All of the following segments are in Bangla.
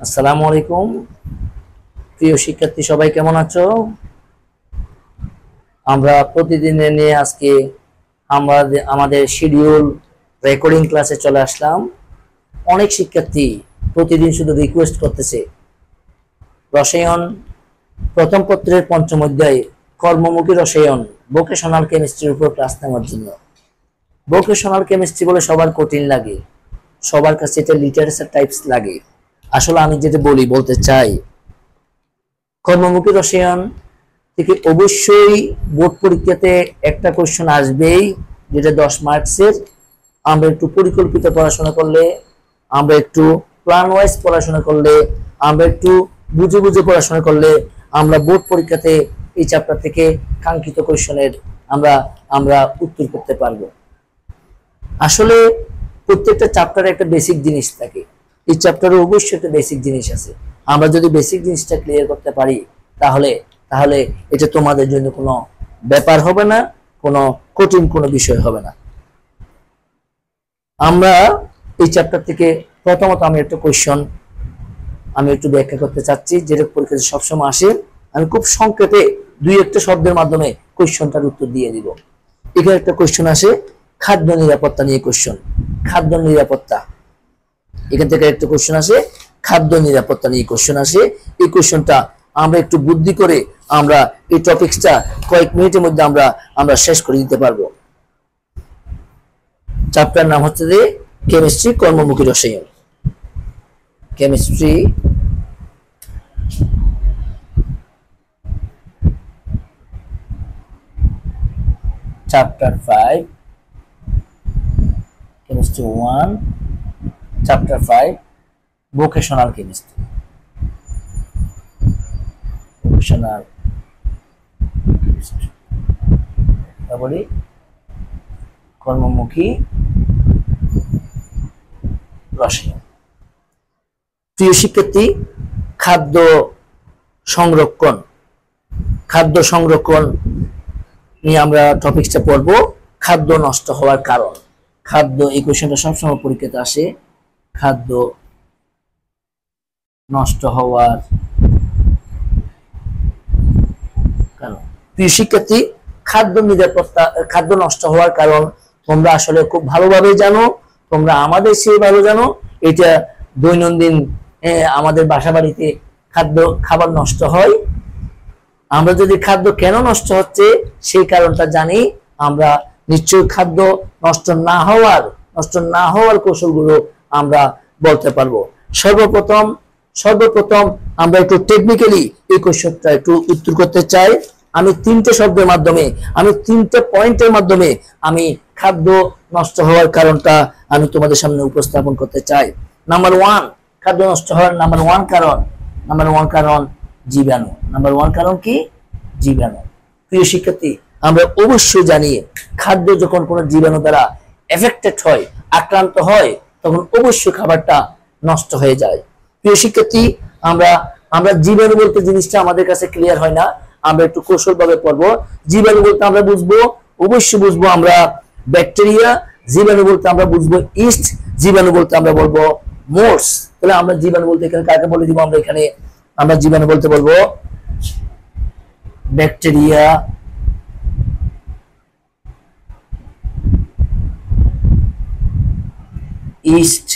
আসসালামু আলাইকুম প্রিয় শিক্ষার্থী, সবাই কেমন আছো? আমরা প্রতিদিনের নিয়ে আজকে আমাদের শিডিউল রেকর্ডিং ক্লাসে চলে আসলাম। অনেক শিক্ষার্থী প্রতিদিন শুধু রিকোয়েস্ট করতেছে রসায়ন প্রথম পত্রের পঞ্চম অধ্যায় কর্মমুখী রসায়ন ভোকেশনাল কেমিস্ট্রির উপর ক্লাস নেওয়ার জন্য। ভোকেশনাল কেমিস্ট্রি বলে সবার কঠিন লাগে, সবার কাছে এটা লিটারেচার টাইপস লাগে। আসলে আমি যেটা বলতে চাই, কর্মমুখী রসায়ন থেকে অবশ্যই বোর্ড পরীক্ষাতে একটা কোশ্চেন আসবেই, যেটা 10 মার্কসের। আমরা একটু পরিকল্পিত পড়াশোনা করলে, আমরা একটু প্ল্যান ওয়াইজ পড়াশোনা করলে, আমরা একটু বুঝে বুঝে পড়াশোনা করলে আমরা বোর্ড পরীক্ষাতে এই চ্যাপ্টার থেকে কাঙ্ক্ষিত কোশ্চেনের আমরা আমরা উত্তর করতে পারবো। আসলে প্রত্যেকটা চ্যাপ্টারে একটা বেসিক জিনিস থাকে, এই চ্যাপ্টারে অবশ্যই একটা বেসিক জিনিস আছে। আমরা যদি বেসিক জিনিসটা ক্লিয়ার করতে পারি তাহলে তাহলে এটা তোমাদের জন্য কোনো ব্যাপার হবে না, কোনো কঠিন কোনো বিষয় হবে না। আমরা এই চ্যাপ্টার থেকে প্রথমত আমি একটা কোশ্চেন আমি একটু ব্যাখ্যা করতে চাচ্ছি, যেটা পরীক্ষাতে সবসময় আসে। আমি খুব সংক্ষেপে দুই একটা শব্দের মাধ্যমে কোশ্চেনটার উত্তর দিয়ে দিব। এখানে একটা কোশ্চেন আসে খাদ্য নিরাপত্তা নিয়ে কোশ্চেন। খাদ্য নিরাপত্তা, এখান থেকে একটা কোশ্চেন আসে খাদ্য নিরাপত্তা নিয়ে কোশ্চেন আসে। এই কোশ্চেনটা আমরা একটু বুদ্ধি করে আমরা এই টপিকসটা কয়েক মিনিটের মধ্যে আমরা শেষ করে দিতে পারবো। চ্যাপ্টার নাম হচ্ছে যে কেমিস্ট্রি কর্মমুখী রসায়ন। Chemistry chapter 5, chemistry 1, chapter 5 vocational chemistry. Vocational chemistry তারপরে কর্মমুখী রসায়ন। প্রিয় শিক্ষার্থী, খাদ্য সংরক্ষণ নিয়ে আমরা টপিকসটা পড়বো। খাদ্য নষ্ট হওয়ার কারণ। খাদ্য, এই কোশ্চেনটা সবসময় পরীক্ষাতে আসে, খাদ্য নষ্ট হওয়ার কারণ। প্রিয় শিক্ষার্থী, খাদ্য নিরাপত্তা, খাদ্য নষ্ট হওয়ার কারণ তোমরা আসলে খুব ভালোভাবে জানো, তোমরা আমাদের চেয়ে ভালো জানো। এটা দৈনন্দিন আমাদের বাসা বাড়িতে খাবার নষ্ট হয়। আমরা যদি খাদ্য কেন নষ্ট হচ্ছে সেই কারণটা জানি, আমরা নিশ্চয়ই খাদ্য নষ্ট না হওয়ার কৌশলগুলো আমরা বলতে পারবো। সর্বপ্রথম আমরা একটু টেকনিক্যালি এই কোশ্চেনটা একটু উত্তর করতে চাই। আমি তিনটে শব্দের মাধ্যমে, আমি তিনটে পয়েন্টের মাধ্যমে আমি খাদ্য নষ্ট হওয়ার কারণটা আমি তোমাদের সামনে উপস্থাপন করতে চাই। নাম্বার 1, খাদ্য নষ্ট হওয়ার নাম্বার 1 কারণ জীবাণু। নাম্বার 1 কারণ কি? জীবাণু। প্রিয় শিক্ষার্থী, আমরা অবশ্যই জানি খাদ্য যখন কোনো জীবাণু দ্বারা এফেক্টেড হয়, আক্রান্ত হয়, তখন অবশ্যই খাবারটা নষ্ট হয়ে যায়। প্রিয় শিক্ষার্থী, আমরা জীবাণু বলতে জিনিসটা আমাদের কাছে ক্লিয়ার হয় না, আমরা একটু কৌশলভাবে পড়বো। জীবাণু বলতে আমরা অবশ্যই বুঝবো আমরা ব্যাকটেরিয়া। জীবাণু বলতে আমরা বুঝবো ইস্ট। জীবাণু বলতে আমরা বলবো মোর্স। তাহলে আমরা জীবাণু বলতে এখানে কাকে বলে দিব? আমরা জীবাণু বলতে বলবো ব্যাকটেরিয়া, ইস্ট,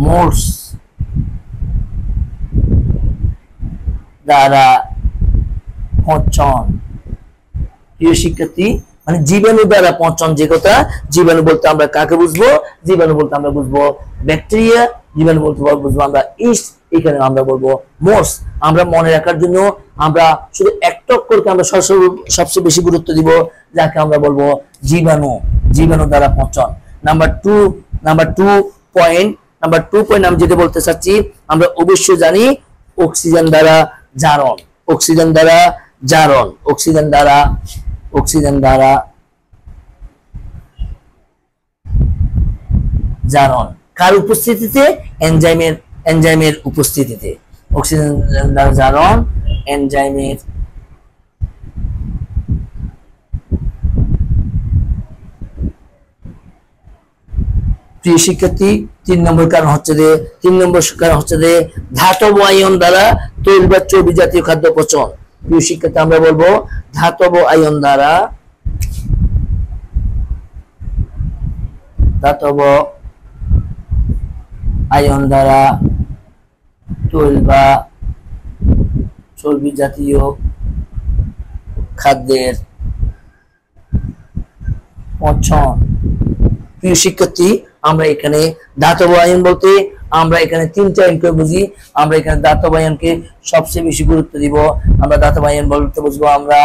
মোর্স দ্বারা পচন। প্রিয় শিক্ষার্থী, মানে জীবাণু দ্বারা পচন, যে কথা জীবাণু বলতে আমরা কাকে বুঝবো? জীবাণু বলতে আমরা বুঝবো ব্যাকটেরিয়া। জীবাণু বলতে বুঝবো আমরা ইস্ট। এখানে আমরা বলবো মোর্স। আমরা মনে রাখার জন্য আমরা শুধু একটা অক্ষরকে আমরা সবচেয়ে বেশি গুরুত্ব দিব, যাকে আমরা বলবো জীবাণু। জীবাণু দ্বারা পচন। নাম্বার টু পয়েন্ট আমি যেটা বলতে চাচ্ছি, আমরা অবশ্যই জানি অক্সিজেন দ্বারা জারণ। অক্সিজেন দ্বারা জারণ কার উপস্থিতিতে? এনজাইমের উপস্থিতিতে। অক্সিজেন দ্বারা জারণ এনজাইমের প্রিয় শিক্ষার্থী 3 নম্বর কারণ হচ্ছে যে ধাতব আয়ন দ্বারা তৈল বা চর্বি জাতীয় খাদ্য পচন। প্রিয় শিক্ষার্থী আমরা বলবো ধাতব আয়ন দ্বারা তৈল বা চর্বি জাতীয় খাদ্যের পচন। প্রিয় শিক্ষার্থী আমরা এখানে ধাতব আয়ন বলতে আমরা এখানে 3টা আয়নকে বুঝি। আমরা এখানে ধাতব আয়নকে সবচেয়ে বেশি গুরুত্ব দিব। আমরা ধাতব আয়ন বলতে বুঝবো আমরা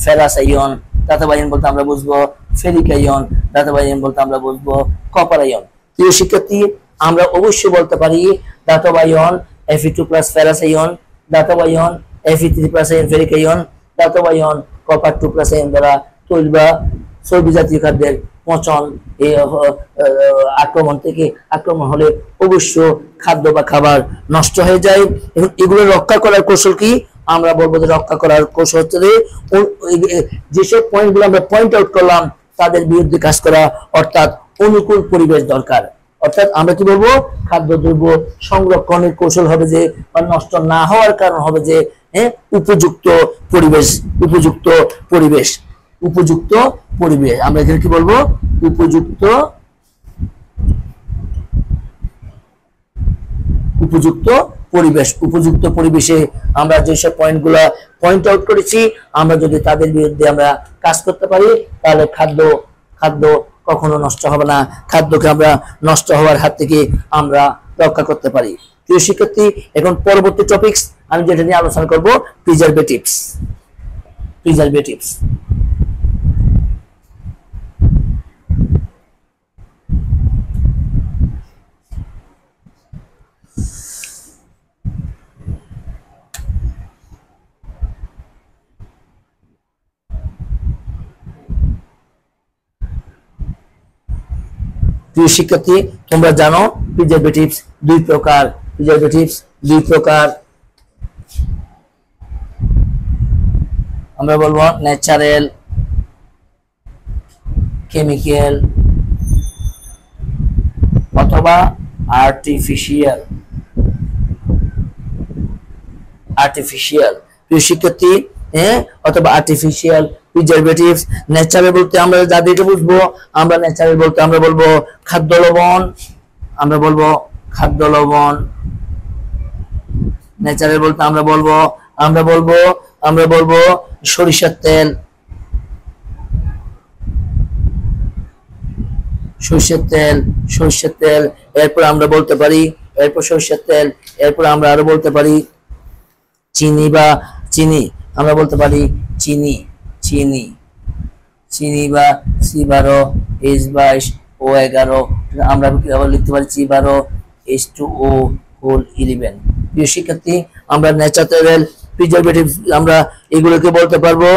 ফেরাস আয়ন, ধাতব আয়ন বলতে আমরা বুঝবো ফেরিক আয়ন, ধাতব আয়ন বলতে আমরা বুঝবো কপার আয়ন। প্রিয় শিক্ষার্থী আমরা অবশ্যই বলতে পারি ধাতব আয়ন Fe2+ ফেরাস আয়ন, ধাতব ion Fe3+ ion ferric ion, ধাতব আয়ন কপার 2+ আয়ন দ্বারা তৈল বা চর্বি জাতীয় খাদ্যের পচন। এই আক্রমণ হলে অবশ্য খাদ্য বা খাবার নষ্ট হয়ে যায়। এবং এগুলো রক্ষা করার কৌশল কি? আমরা বলবো যে রক্ষা করার কৌশল হচ্ছে যেসব পয়েন্টগুলো আমরা পয়েন্ট আউট করলাম তাদের বিরুদ্ধে কাজ করা, অর্থাৎ অনুকূল পরিবেশ দরকার। অর্থাৎ আমরা কি বলবো, খাদ্যদ্রব্য সংরক্ষণের কৌশল হবে যে নষ্ট না হওয়ার কারণ হবে যে উপযুক্ত পরিবেশ। আমরা এখানে কি বলবো, উপযুক্ত পরিবেশে আমরা যেসব পয়েন্টগুলো পয়েন্ট আউট করেছি আমরা যদি তাদের বিরুদ্ধে আমরা কাজ করতে পারি তাহলে খাদ্য কখনো নষ্ট হবে না, খাদ্যকে আমরা নষ্ট হওয়ার হাত থেকে আমরা রক্ষা করতে পারি। প্রিয় শিক্ষার্থী এখন পরবর্তী টপিকস আমি যেটা নিয়ে আলোচনা করব প্রিজারভেটিভস। প্রিয় শিক্ষার্থী তোমরা জানো প্রিজারভেটিভস দুই প্রকার। আমরা বলবো ন্যাচারাল, কেমিক্যাল অথবা আর্টিফিশিয়াল। প্রিয় শিক্ষার্থী অথবা আর্টিফিশিয়াল প্রিজারভেটিভস। ন্যাচারাল বলতে আমরা যাদেরকে বুঝবো, আমরা ন্যাচারাল বলতে আমরা বলবো খাদ্য লবণ, ন্যাচারাল বলতে আমরা বলবো সরিষার তেল, এরপর আমরা বলতে পারি সরিষার তেল, এরপর আমরা আরো বলতে পারি চিনি, আমরা বলতে পারি চিনি বা C12H22O11, আমরা আবার লিখতে পারি C12H2O11। প্রিয় শিক্ষার্থী আমরা ন্যাচারাল প্রিজারভেটিভ আমরা এগুলোকে বলতে পারবো।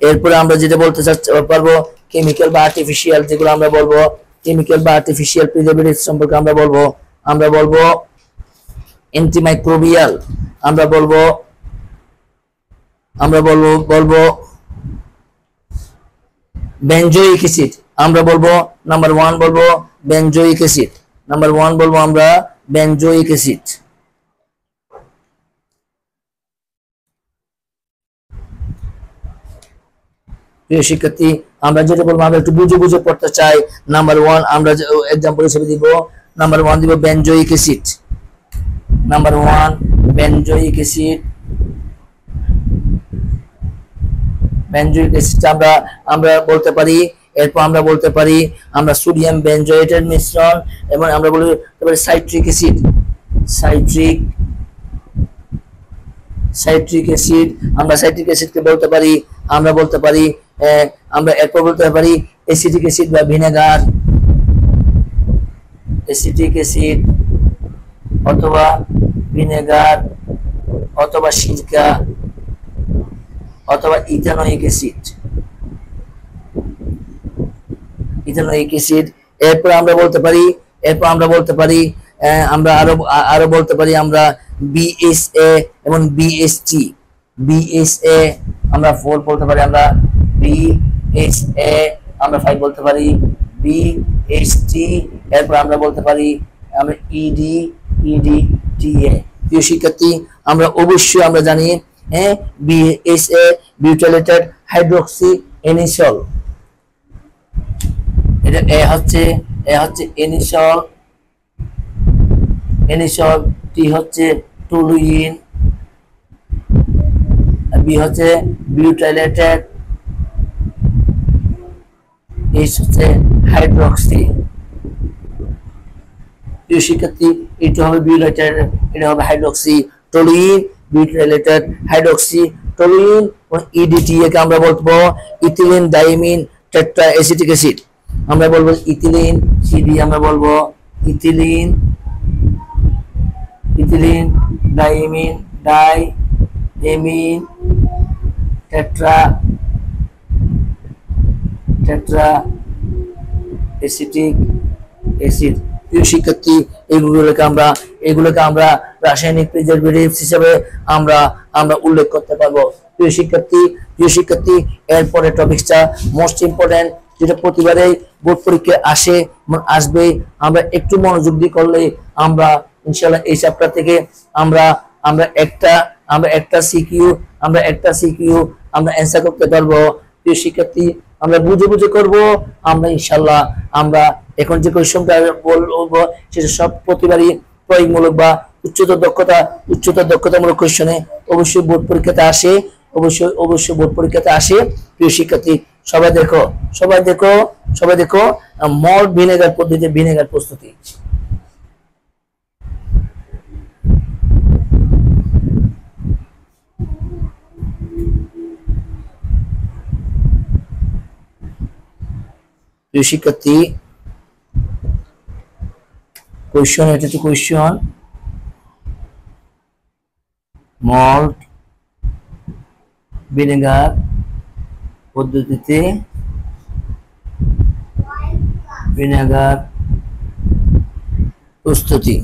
এরপরে আমরা যেটা বলতে পারবো কেমিক্যাল বা আর্টিফিশিয়াল, যেগুলো আমরা বলবো কেমিক্যাল বা আর্টিফিশিয়াল প্রিজারভেটিভ সম্পর্কে আমরা বলবো অ্যান্টিমাইক্রোবিয়াল, আমরা বলবো বেনজোইক অ্যাসিড। আমরা বলবো নাম্বার 1 বলবো বেনজোইক অ্যাসিড। প্রিয় শিক্ষার্থী আমরা যেটা বলবো আমরা একটু বুঝে পড়তে চাই। নাম্বার 1 আমরা एग्जांपल হিসেবে দিব, নাম্বার 1 দিব বেনজোইক অ্যাসিড। বেনজোইক অ্যাসিড আমরা বলতে পারি। এরপর আমরা বলতে পারি আমরা সোডিয়াম বেনজোয়েটের মিশ্রণ, এবং আমরা বলতে পারি সাইট্রিক অ্যাসিড। আমরা সাইট্রিক অ্যাসিডকে বলতে পারি আমরা এরপর বলতে পারি অ্যাসিটিক অ্যাসিড বা ভিনেগার, অথবা সিরকা অথবা ইথানোয়িক অ্যাসিড। এরপর আমরা বলতে পারি আমরা আরো বলতে পারি আমরা BSA এবং BST। আমরা 4 বলতে পারি, আমরা BSA, আমরা 5 বলতে পারি BST এরপর আমরা বলতে পারি আমরা ইডি ইডি টিএ। প্রিয় শিক্ষার্থী আমরা অবশ্যই আমরা জানি হ্যাঁ বিএসএ বিউটাইলেটেড হাইড্রোক্সি এনিসল, এটা এ হচ্ছে এনিসল, এনিসল, টি হচ্ছে টুলুইন, বি হচ্ছে বিউটাইলেটেড, এইচ হচ্ছে হাইড্রোক্সি। প্রিয় শিক্ষার্থী এটা হবে বিউটাইলেটেড, এটা হবে hydroxy toluene, butylated hydroxy toluene. EDT কে আমরা বলবো ethylene diamine tetra acetic acid, আমরা বলবো ইথিলিন, ইডি আমরা বলবো ethylene, ethylene diamine diamine tetra tetra acetic acid. প্রিয় শিক্ষার্থী এগুলোকে আমরা রাসায়নিক প্রিজারভেটিভস হিসেবে আমরা উল্লেখ করতে পারবো। প্রিয় শিক্ষার্থী এরপরে টপিকটা মোস্ট ইম্পর্টেন্ট, যেটা প্রতিবারেই বোর্ড পরীক্ষায় আসবে। আমরা একটু মনোযোগ দিয়ে করলে আমরা ইনশাআল্লাহ এই চ্যাপ্টার থেকে আমরা একটা সিকিউ আমরা অ্যান্সার করতে পারবো। প্রিয় শিক্ষার্থী আমরা বুঝে করব, আমরা ইনশাআল্লাহ আমরা এখন যে কোয়েশ্চনটা বলবো সেটা সব প্রতিবারই প্রয়োগমূলক বা উচ্চতর দক্ষতামূলক কোয়েশ্চনে অবশ্যই বোর্ড পরীক্ষাতে আসে, অবশ্যই বোর্ড পরীক্ষাতে আসে। প্রিয় শিক্ষার্থী সবাই দেখো মল্ট ভিনেগার পদ্ধতিতে ভিনেগার প্রস্তুতি। প্রিয় শিক্ষার্থী কোয়েশ্চন মল্ট ভিনেগার পদ্ধতিতে ভিনেগার প্রস্তুতি।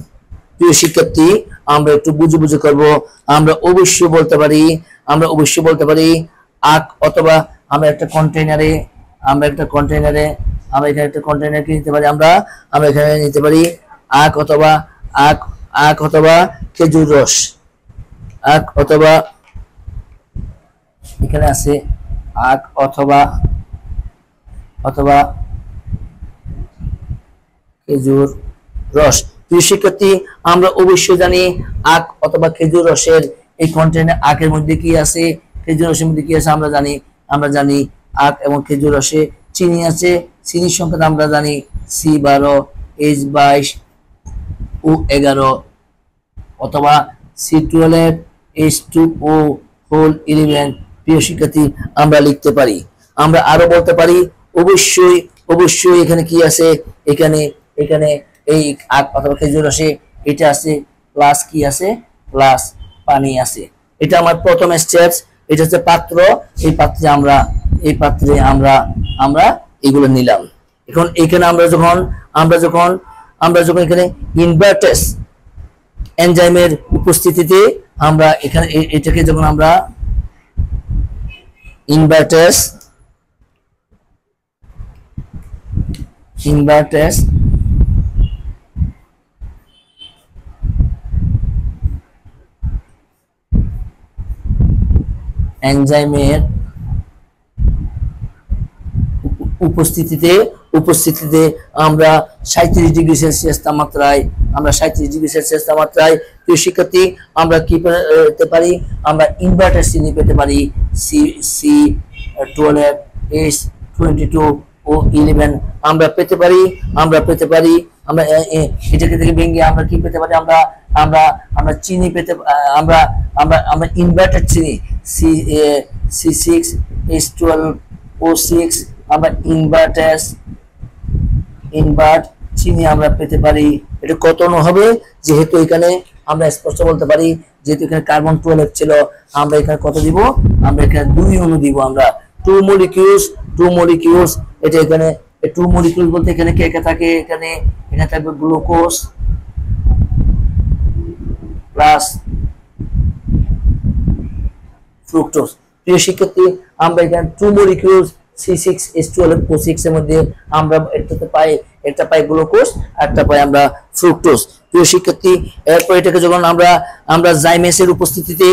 প্রিয় শিক্ষার্থী আমরা একটু বুঝে করব। আমরা অবশ্যই বলতে পারি আখ, অথবা আমরা একটা কন্টেইনারে আমরা এখানে একটা কন্টেইনার নিতে পারি, আমরা এখানে নিতে পারি আখ অথবা খেজুর রস, আখ অথবা এখানে আছে আখ অথবা খেজুর রস। প্রিয় শিক্ষার্থী আমরা অবশ্যই জানি আখ অথবা খেজুর রসের এই কন্টেইনার, আখের মধ্যে কি আছে, খেজুর রসের মধ্যে কি আছে আমরা জানি আখ এবং খেজুর রসে চিনি আছে। চিনির সংখ্যা আমরা জানি C12 H22 O11 অথবা C12 H2O হোল 11। প্রিয় শিক্ষার্থী আমরা লিখতে পারি। আমরা আরো বলতে পারি অবশ্যই এখানে কি আছে, এখানে এই আখ অথবা খেজুর রসে এটা আছে প্লাস কি আছে, প্লাস পানি আছে। এটা আমার প্রথম স্টেপস। এটা হচ্ছে পাত্র, এই পাত্রে আমরা এগুলো নিলাম। এখন এখানে আমরা যখন এখানে ইনভার্টেস এনজাইমের উপস্থিতিতে আমরা এখানে এটাকে যখন আমরা ইনভার্টেস এনজাইমের উপস্থিতিতে আমরা 37 ডিগ্রি সেলসিয়াস তাপমাত্রায় প্রিয় শিক্ষার্থী আমরা কি পেতে পারি, আমরা ইনভার্টার চিনি পেতে পারি C12 H22 O11 আমরা পেতে পারি। আমরা এটাকে থেকে ভেঙে আমরা কি পেতে পারি, আমরা চিনি পেতে আমরা ইনভার্টার চিনি C6 H12 O6 আমরা ইনভার্ট চিনি আমরা পেতে পারি। এটা কত অণু হবে, যেহেতু এখানে আমরা স্পষ্ট বলতে পারি যেহেতু এখানে কার্বন 12 ছিল, আমরা এখানে কত দিব, আমরা এখানে 2 অণু দিব, আমরা 2 মলিকিউলস। এটা এখানে 2 মলিকিউল বলতে এখানে কে কে থাকে, এখানে থাকবে গ্লুকোজ প্লাস ফ্রুক্টোজ। প্রিয় শিক্ষার্থী আমরা এখানে 2 মলিকিউলস C6H12O6 এর মধ্যে আমরা এটাতে পাই একটা পাই গ্লুকোজ, একটা পাই আমরা ফ্রুক্টোজ। প্রিয় শিক্ষার্থী, এরপর এটাকে যখন আমরা আমরা জাইমেসের উপস্থিতিতে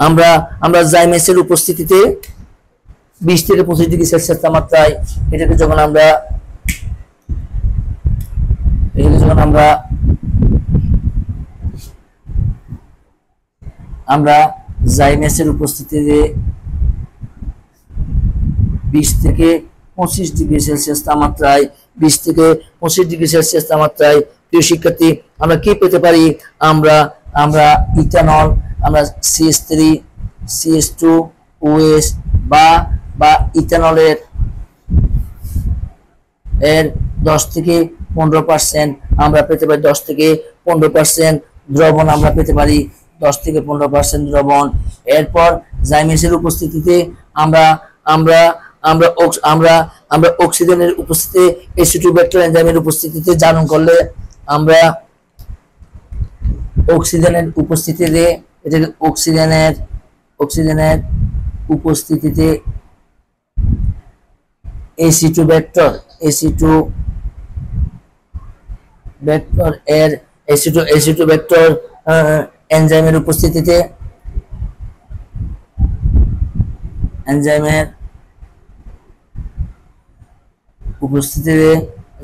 আমরা আমরা জাইমেসের উপস্থিতিতে 20 থেকে 25 ডিগ্রি সেলসিয়াস তাপমাত্রায় এটাকে যখন আমরা আমরা জাইমেসের উপস্থিতিতে 20 থেকে 25 ডিগ্রি সেলসিয়াস তাপমাত্রায় 20 থেকে 25 ডিগ্রি সেলসিয়াস তাপমাত্রায় প্রিয় শিক্ষার্থী আমরা কি পেতে পারি? আমরা আমরা ইথানল, আমরা CH3 CH2 OS বা ইথানলের 10 থেকে 15% আমরা পেতে পারি। 10 থেকে 15% দ্রবণ আমরা পেতে পারি, 10 থেকে 15% দ্রবণ। এরপর জাইমেসের উপস্থিতিতে আমরা আমরা আমরা আমরা আমরা অক্সিজেনের উপস্থিতিতে এসিটোব্যাক্টের এনজাইমের উপস্থিতিতে জারণ করলে আমরা অক্সিজেনের উপস্থিতিতে এটাকে অক্সিজেনের উপস্থিতিতে এসিটোব্যাক্টর এর এসিটোব্যাক্টর এনজাইমের উপস্থিতিতে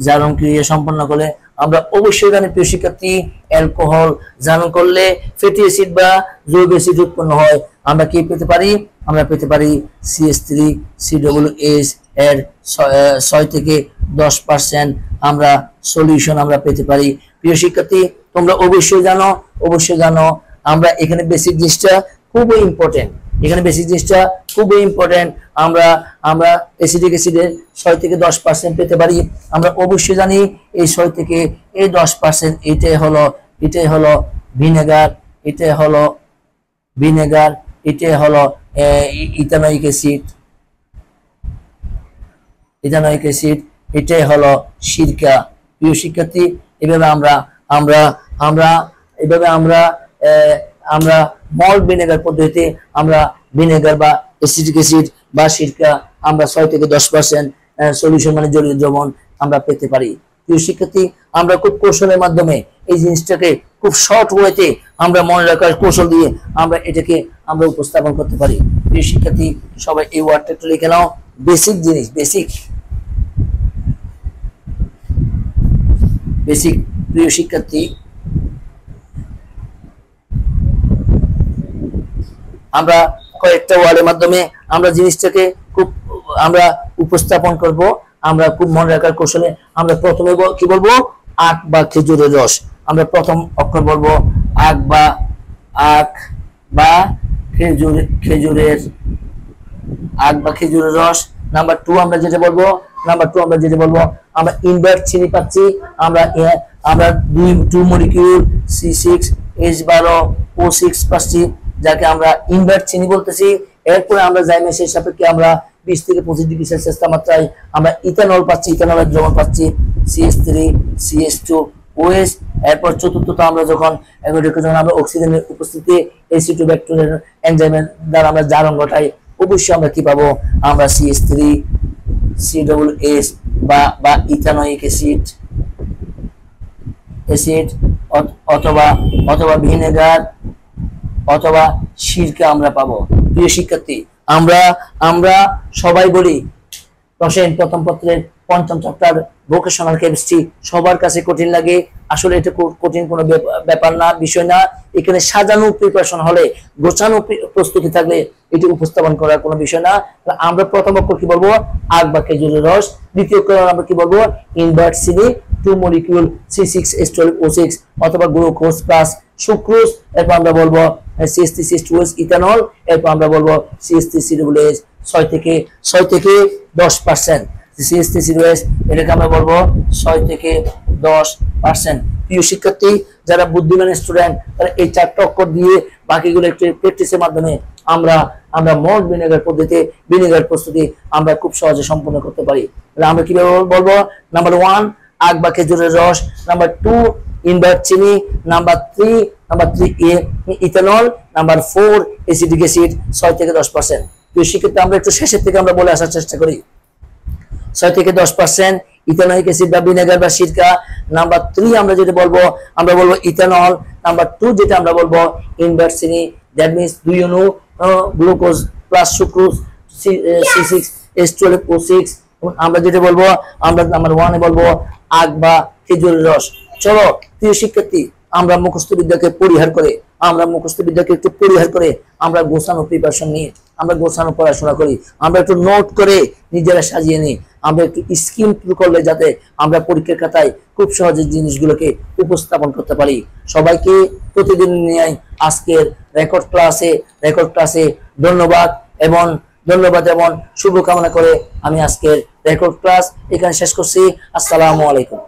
জারণ ক্রিয়া সম্পন্ন করলে আমরা অবশ্যই জানি প্রিয় শিক্ষার্থী, অ্যালকোহল জারণ করলে ফ্যাটি অ্যাসিড বা জৈব অ্যাসিড উৎপন্ন হয়। আমরা কি পেতে পারি? আমরা পেতে পারি CH3 COOH এর 6 থেকে 10% আমরা সলিউশন আমরা পেতে পারি। প্রিয় শিক্ষার্থী, তোমরা অবশ্যই জানো আমরা এখানে বেসিক জিনিসটা খুবই ইম্পর্টেন্ট। আমরা অ্যাসিডিক অ্যাসিডের 6 থেকে 10% পেতে পারি। আমরা অবশ্যই জানি এই 6 থেকে এই 10% এটাই হলো ভিনেগার, এটাই হলো ইথানোয়িক অ্যাসিড, এটাই হলো সিরকা। প্রিয় শিক্ষার্থী, এভাবে আমরা মল্ট ভিনেগার পদ্ধতিতে আমরা ভিনেগার বা অ্যাসিডিক অ্যাসিড বা সিরকা আমরা 6 থেকে 10% সলিউশন মানে জলীয় দ্রবণ আমরা পেতে পারি। প্রিয় শিক্ষার্থী, আমরা খুব কৌশলের মাধ্যমে এই জিনিসটাকে খুব শর্ট ওয়েতে আমরা মনে রাখার কৌশল দিয়ে আমরা এটাকে আমরা উপস্থাপন করতে পারি। প্রিয় শিক্ষার্থী, সবাই এই ওয়ার্ডটা একটু লিখে নাও। বেসিক জিনিস, বেসিক। প্রিয় শিক্ষার্থী, আমরা কয়েকটা ওয়ার্ডের মাধ্যমে আমরা জিনিসটাকে খুব আমরা উপস্থাপন করব। আমরা খুব মনে রাখার কৌশলে আমরা প্রথমে কি বলবো? আখ বা খেজুরের রস। আমরা প্রথম অক্ষর বলবো আখ বা খেজুরের রস। নাম্বার 2 আমরা যেটা বলবো আমরা ইনভার্ট চিনি পাচ্ছি। আমরা 2 মলিকিউল C6H12O6 পাচ্ছি, যাকে আমরা ইনভার্ট চিনি বলতেছি। এরপরে আমরা জাইমেসের সাপেক্ষে আমরা 20 থেকে 25 ডিগ্রি সেলসিয়াস তাপমাত্রায় আমরা ইথানল পাচ্ছি, ইথানলের দ্রবণ পাচ্ছি CH3 CH2OH। এরপর চতুর্থত আমরা যখন আমরা অক্সিজেনের উপস্থিতিতে এসিটোব্যাক্টেরিয়াল এনজাইমের দ্বারা আমরা জারণ ঘটাই, অবশ্যই আমরা কি পাবো? আমরা CH3 COOH বা ইথানোয়িক অ্যাসিড অথবা ভিনেগার অথবা সিরকা আমরা পাবো। প্রিয় শিক্ষার্থী, আমরা সবাই বলি রসায়ন প্রথম পত্রের 5ম চ্যাপ্টার ভোকেশনাল কেমিস্ট্রি সবার কাছে কঠিন লাগে। আসলে এটা কঠিন কোনো ব্যাপার না, বিষয় না। এখানে সাজানো প্রিপারেশন হলে, গোছানো প্রস্তুতি থাকলে এটি উপস্থাপন করার কোনো বিষয় না। আমরা প্রথম অক্ষর কি বলবো? আখ বা খেজুরের রস। দ্বিতীয় অক্ষর আমরা কি বলবো? ইনভার্ট চিনি 2 মলিকিউল C6H12O6 অথবা গ্লুকোজ প্লাস সুক্রোজ। এরপর আমরা বলবো CH3 CH2OH ইথানল। এরপর আমরা বলবো CH3 COOH 6 থেকে 10%। CH3 COOH এটাকে আমরা বলবো 6 থেকে 10%। প্রিয় শিক্ষার্থী, যারা বুদ্ধিমান স্টুডেন্ট তারা এই 4টা অক্ষর দিয়ে বাকিগুলো একটু প্র্যাকটিসের মাধ্যমে আমরা মল্ট ভিনেগার পদ্ধতিতে ভিনেগার প্রস্তুতি আমরা খুব সহজে সম্পন্ন করতে পারি। তাহলে আমরা কিভাবে বলবো? নাম্বার 1 আখ বা খেজুরের রস, নাম্বার 2 ইনভার্ট চিনি, number 3 ethanol, number 4 acidic acid 6 থেকে 10%। তো শিক্ষার্থী, আমরা একটু শেষের থেকে আমরা বলে আসার চেষ্টা করি। 6 থেকে 10% ইথানোয়িক অ্যাসিড বা ভিনেগার বা সিরকা। নাম্বার 3 আমরা যেটা বলবো, আমরা বলবো ইথানল। নাম্বার 2 যেটা আমরা বলবো ইনভার্ট চিনি, that means 2 you know glucose plus sucrose C6H12O6। আমরা যেটা বলবো, আমরা নাম্বার 1 এ বলবো আখ বা খেজুরের রস। চলো প্রিয় শিক্ষার্থী, আমরা মুখস্থ বিদ্যাকে পরিহার করে, একটু পরিহার করে আমরা গোছানো প্রিপারেশন নিয়ে আমরা গোছানো পড়াশোনা করি, আমরা একটু নোট করে নিজেরা সাজিয়ে নিই, আমরা একটু স্কিম করলে যাতে আমরা পরীক্ষার খাতায় খুব সহজে জিনিসগুলোকে উপস্থাপন করতে পারি। সবাইকে প্রতিদিন নিয়ে আজকের রেকর্ড ক্লাসে ধন্যবাদ এবং শুভকামনা করে আমি আজকের রেকর্ড ক্লাস এখানে শেষ করছি। আসসালামু আলাইকুম।